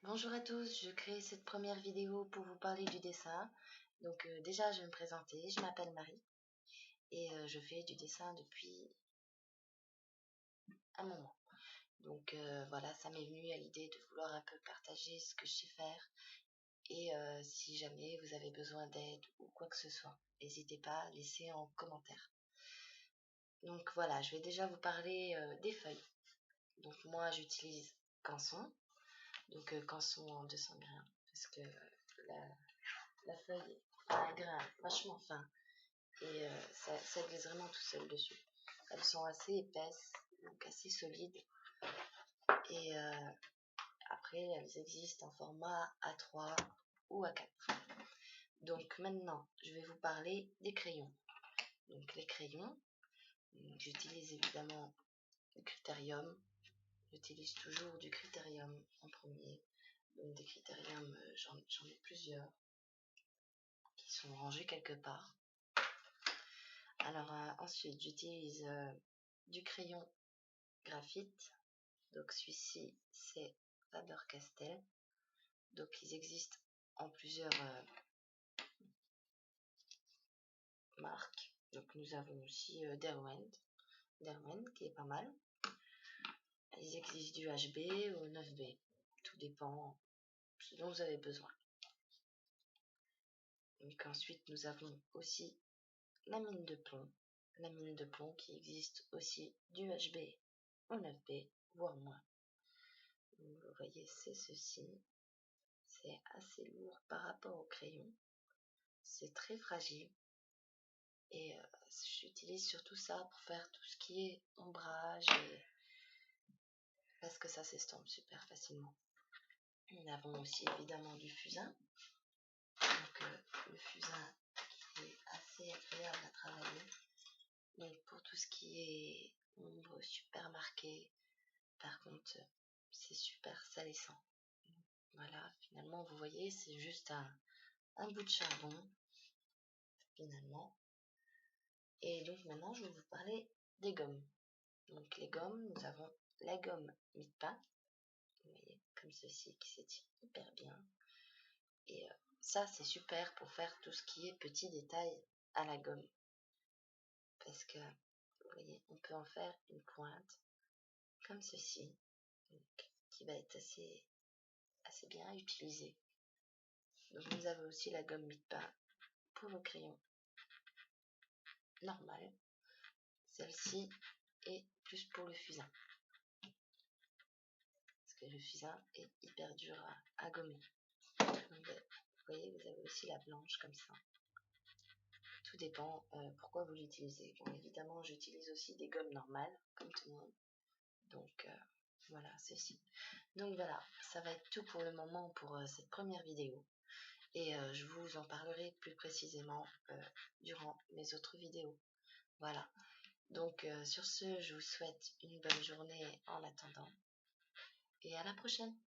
Bonjour à tous, je crée cette première vidéo pour vous parler du dessin. Donc déjà je vais me présenter, je m'appelle Marie et je fais du dessin depuis un moment. Donc voilà, ça m'est venu à l'idée de vouloir un peu partager ce que je sais faire et si jamais vous avez besoin d'aide ou quoi que ce soit, n'hésitez pas à laisser en commentaire. Donc voilà, je vais déjà vous parler des feuilles. Donc moi j'utilise Canson, donc Canson en 200 grains parce que la feuille a un grain vachement fin et ça glisse vraiment tout seul dessus. Elles sont assez épaisses, donc assez solides. Et après, elles existent en format A3 ou A4. Donc maintenant, je vais vous parler des crayons. Donc les crayons, j'utilise évidemment le Critérium. J'utilise toujours du Critérium en premier. Donc des Critériums, j'en ai plusieurs qui sont rangés quelque part. Alors ensuite, j'utilise du crayon graphite. Donc celui-ci, c'est Faber-Castell. Donc ils existent en plusieurs marques. Donc nous avons aussi Derwent qui est pas mal. Ils existent du HB au 9B. Tout dépend ce dont vous avez besoin. Donc ensuite, nous avons aussi la mine de plomb. La mine de plomb qui existe aussi du HB au 9B, voire moins. Vous voyez, c'est ceci. C'est assez lourd par rapport au crayon. C'est très fragile. Et j'utilise surtout ça pour faire tout ce qui est ombrage parce que ça s'estompe super facilement. Nous avons aussi évidemment du fusain. Donc le fusain qui est assez agréable à travailler. Mais pour tout ce qui est ombre super marquée, par contre, c'est super salissant. Voilà, finalement, vous voyez, c'est juste un bout de charbon, finalement. Et donc maintenant, je vais vous parler des gommes. Donc les gommes, nous avons la gomme mie-de-pain, vous voyez, comme ceci, qui s'étire hyper bien. Et ça, c'est super pour faire tout ce qui est petits détails à la gomme. Parce que, vous voyez, on peut en faire une pointe, comme ceci, donc, qui va être assez bien utilisée. Donc vous avez aussi la gomme mie-de-pain pour vos crayons normal. Celle-ci est plus pour le fusain. Parce que le fusain est hyper dur à gommer. Donc, vous voyez, vous avez aussi la blanche comme ça. Tout dépend pourquoi vous l'utilisez. Bon, évidemment, j'utilise aussi des gommes normales, comme tout le monde. Donc, voilà, ceci. Donc voilà, ça va être tout pour le moment pour cette première vidéo. Et je vous en parlerai plus précisément durant mes autres vidéos. Voilà. Donc sur ce, je vous souhaite une bonne journée en attendant. Et à la prochaine!